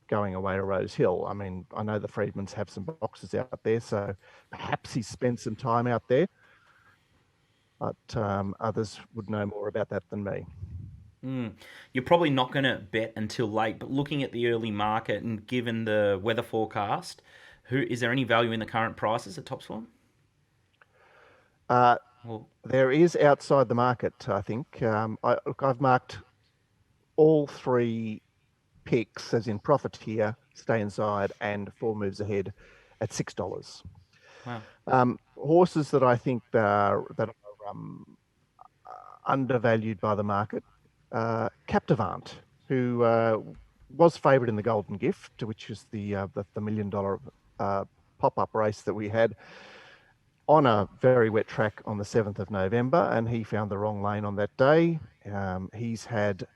going away to Rosehill. I mean, I know the Freedmans have some boxes out there, so perhaps he's spent some time out there, but others would know more about that than me. You're probably not going to bet until late, but looking at the early market and given the weather forecast, is there any value in the current prices at TopSport? There is outside the market, I think. I've marked all 3 picks, as in Profiteer, Stay Inside, and 4 Moves Ahead, at $6. Wow. Horses that I think are undervalued by the market. Captivant, who was favoured in the Golden Gift, which is the $1 million pop-up race that we had on a very wet track on the 7th of November, and he found the wrong lane on that day. He's had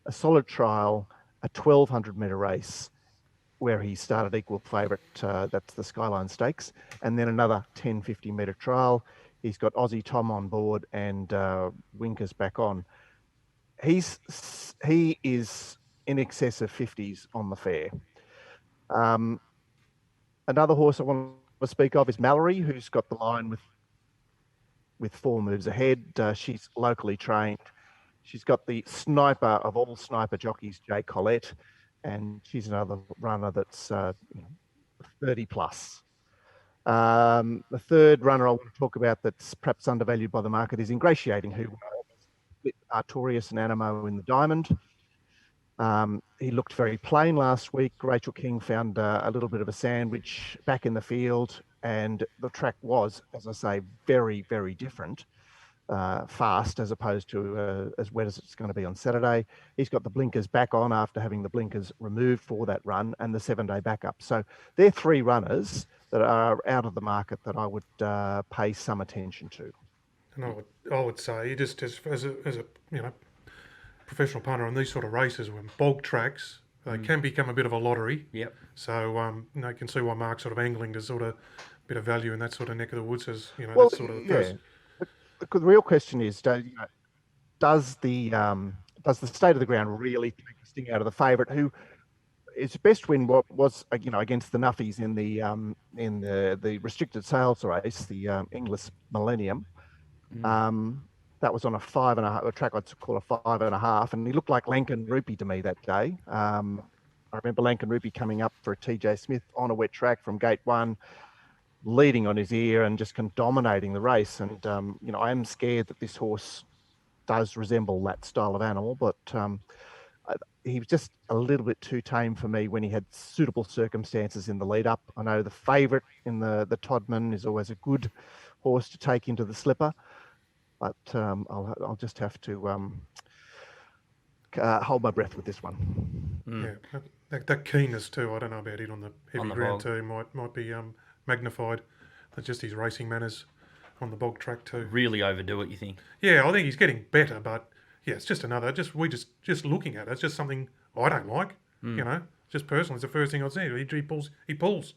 a solid trial, a 1,200 metre race where he started equal favourite, that's the Skyline Stakes, and then another 1,050 metre trial. He's got Aussie Tom on board and Winkers back on. He is in excess of 50s on the fair. Another horse I want to speak of is Mallory, who's got the line with 4 Moves Ahead. She's locally trained. She's got the sniper of all sniper jockeys, Jay Collette, and she's another runner that's 30 plus. The third runner I want to talk about that's perhaps undervalued by the market is Ingratiating, who split Artorias and Animo in the Diamond. He looked very plain last week. Rachel King found a little bit of a sandwich back in the field, and the track was, as I say, very, very different. Fast as opposed to as wet as it's going to be on Saturday. He's got the blinkers back on after having the blinkers removed for that run, and the 7-day backup. So they're 3 runners that are out of the market that I would pay some attention to. And I would say, just as a professional punter on these sort of races, when bog tracks, they can become a bit of a lottery. Yep. So you can see why Mark's sort of angling to sort of bit of value in that sort of neck of the woods, as well, that's sort of the yeah. first. The real question is, does the state of the ground really take the sting out of the favourite, who its best win was against the Nuffies in the restricted sales race, the English Millennium. That was on a 5.5, a track I'd call a 5.5, and he looked like Lankan Rupee to me that day. I remember Lankan Rupee coming up for a TJ Smith on a wet track from gate 1, leading on his ear and just dominating the race. And I am scared that this horse does resemble that style of animal, but he was just a little bit too tame for me when he had suitable circumstances in the lead up. I know the favourite in the Todman is always a good horse to take into the slipper, but I'll just have to hold my breath with this one. Yeah, that keenness too. I don't know about it on the heavy ground bog. too. Might be magnified. That's just his racing manners on the bog track too. Really overdo it, you think? Yeah, I think he's getting better, but yeah, it's just another. Just looking at it, it's just something I don't like. Just personally, it's the first thing I'd say. He pulls.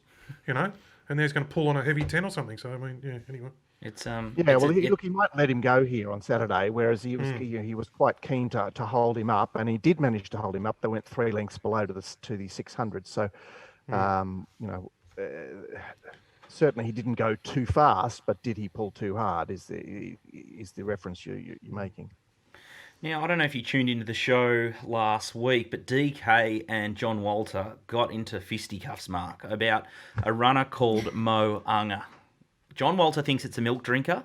and there's going to pull on a heavy 10 or something. So, I mean, yeah, anyway. It's look, he might let him go here on Saturday, whereas he was quite keen to hold him up, and he did manage to hold him up. They went 3 lengths below to the 600. So, certainly he didn't go too fast, but did he pull too hard? Is the reference you're making? Now, I don't know if you tuned into the show last week, but DK and John Walter got into fisticuffs, Mark, about a runner called Mo Unger. John Walter thinks it's a milk drinker,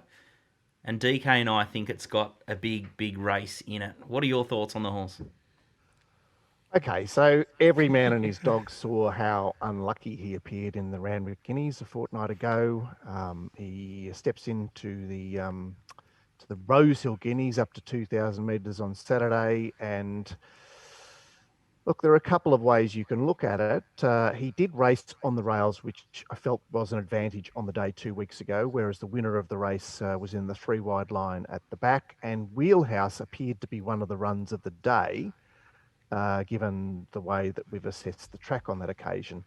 and DK and I think it's got a big, big race in it. What are your thoughts on the horse? Okay, so every man and his dog saw how unlucky he appeared in the Randwick Guineas a fortnight ago. He steps into the Rosehill Guineas up to 2,000 metres on Saturday, and look, there are a couple of ways you can look at it. He did race on the rails, which I felt was an advantage on the day 2 weeks ago, whereas the winner of the race was in the 3 wide line at the back, and Wheelhouse appeared to be one of the runs of the day, given the way that we've assessed the track on that occasion.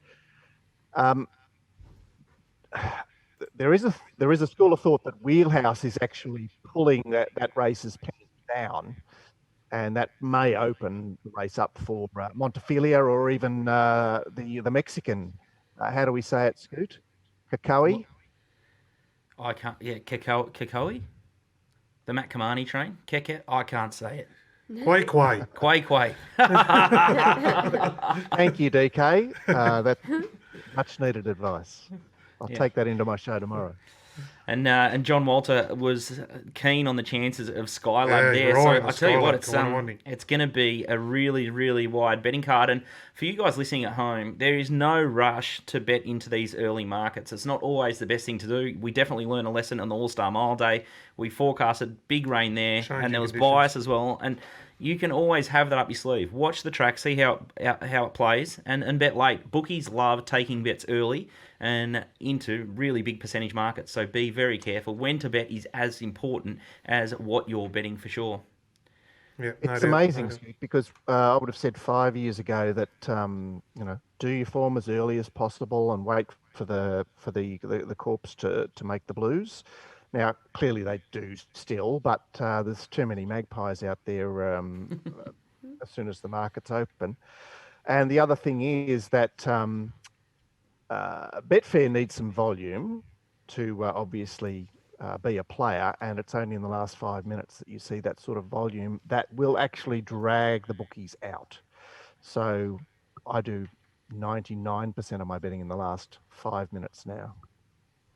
There is a school of thought that Wheelhouse is actually pulling that race's pen down, and that may open the race up for Montefilia or even the Mexican. How do we say it, Scoot? Kakoi? I can't. Yeah, Kakoi? The Matt Kamani train? Keke? I can't say it. Quay. Quay. Thank you, DK. That's much needed advice. I'll take that into my show tomorrow. And John Walter was keen on the chances of Skylab there. Right, so I tell you what, it's corner, going to be a really, really wide betting card. And for you guys listening at home, there is no rush to bet into these early markets. It's not always the best thing to do. We definitely learned a lesson on the All-Star Mile Day. We forecasted big rain there, and there was bias as well. And you can always have that up your sleeve. Watch the track, see how it plays, and bet late. Bookies love taking bets early and into really big percentage markets. So be very careful. When to bet is as important as what you're betting for sure. Yeah, it's amazing, because I would have said 5 years ago that do your form as early as possible and wait for the corpse to make the blues. Now, clearly they do still, but there's too many magpies out there as soon as the market's open. And the other thing is that Betfair needs some volume to obviously be a player, and it's only in the last 5 minutes that you see that sort of volume that will actually drag the bookies out. So I do 99% of my betting in the last 5 minutes now.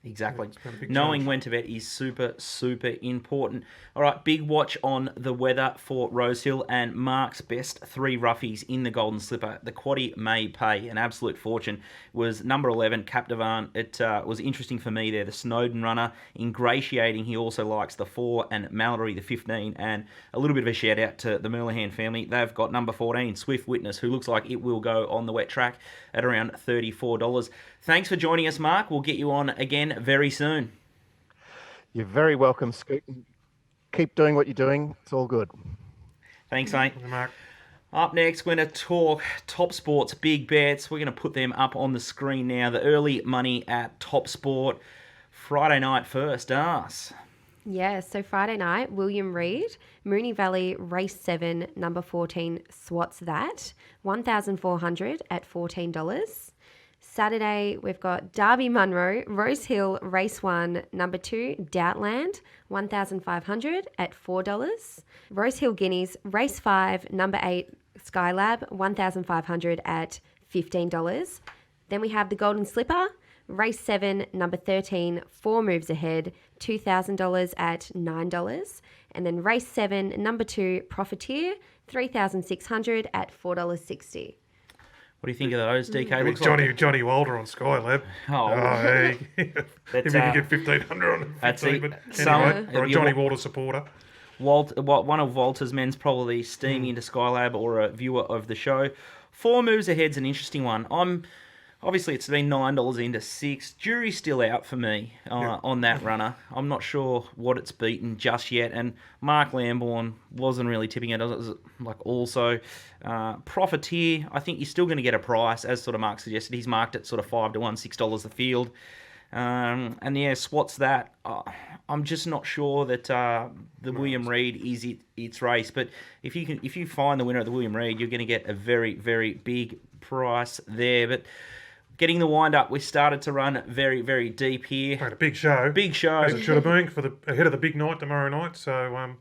Exactly. Knowing when to bet is super, super important. All right, big watch on the weather for Rosehill and Mark's best 3 roughies in the Golden Slipper. The quaddie may pay an absolute fortune. Was number 11, Captivan. It was interesting for me there. The Snowden runner, ingratiating. He also likes the 4 and Mallory, the 15. And a little bit of a shout out to the Millihan family. They've got number 14, Swift Witness, who looks like it will go on the wet track at around $34. Thanks for joining us, Mark. We'll get you on again very soon. You're very welcome, Scoot. Keep doing what you're doing. It's all good. Thanks, mate. Mark. Up next, we're going to talk TopSport's big bets. We're going to put them up on the screen now. The early money at TopSport. Friday night first, Darcy. Yeah, so Friday night, William Reid, Moonee Valley, race 7, number 14, Swats That, 1,400 at $14. Saturday, we've got Derby Munro, Rosehill, race 1, number 2, Doubtland, 1,500 at $4. Rosehill Guineas, race 5, number 8, Skylab, 1,500 at $15. Then we have the Golden Slipper, race 7, number 13, 4 moves ahead, $2,000 at $9. And then race 7, number 2, Profiteer, 3,600 at $4.60. What do you think of those, DK? Johnny Walter on Skylab. Hey. If you can get 1,500 on it. Anyway, or a Johnny Walter supporter. One of Walter's men's probably steaming into Skylab or a viewer of the show. 4 moves ahead's an interesting one. Obviously, it's been $9 into 6. Jury's still out for me on that runner. I'm not sure what it's beaten just yet. And Mark Lambourne wasn't really tipping it. Also, Profiteer, I think you're still going to get a price, as sort of Mark suggested. He's marked at sort of $5 to $1, $6 the field. And yeah, Swat's that. I'm just not sure that the William Reid is its race. But if you find the winner at the William Reid, you're going to get a very, very big price there. But getting the wind up, we started to run very, very deep here. Had a big show. Big show. As it should have been ahead of the big night tomorrow night. So,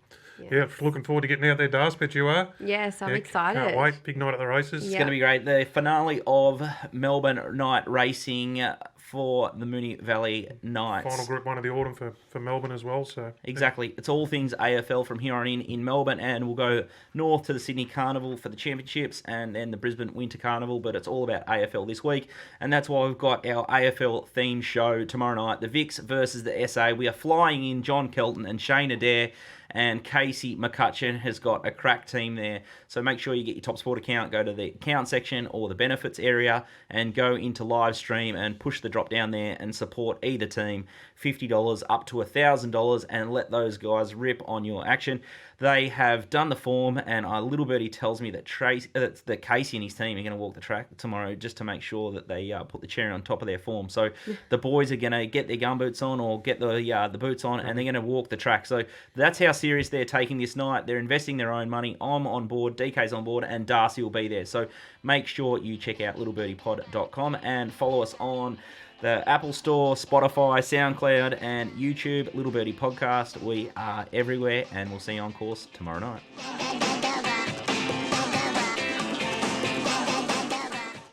yeah, looking forward to getting out there, Darcy. Bet you are. Yes, I'm excited. Can't wait. Big night at the races. It's going to be great. The finale of Melbourne night racing for the Moonee Valley Knights. Final Group 1 of the autumn for Melbourne as well. So exactly. It's all things AFL from here on in Melbourne, and we'll go north to the Sydney Carnival for the championships and then the Brisbane Winter Carnival, but it's all about AFL this week, and that's why we've got our AFL themed show tomorrow night, the Vics versus the SA. We are flying in John Kelton and Shane Adair, and Casey McCutcheon has got a crack team there. So make sure you get your TopSport account, go to the account section or the benefits area and go into live stream and push the drop down there and support either team. $50 up to $1,000 and let those guys rip on your action. They have done the form, and Little Birdie tells me that Casey and his team are going to walk the track tomorrow just to make sure that they put the cherry on top of their form. So the boys are going to get their gumboots on or get the boots on, and they're going to walk the track. So that's how serious they're taking this night. They're investing their own money. I'm on board, DK's on board, and Darcy will be there. So make sure you check out littlebirdie.pod.com and follow us on the Apple Store, Spotify, SoundCloud, and YouTube, Little Birdie Podcast. We are everywhere, and we'll see you on course tomorrow night.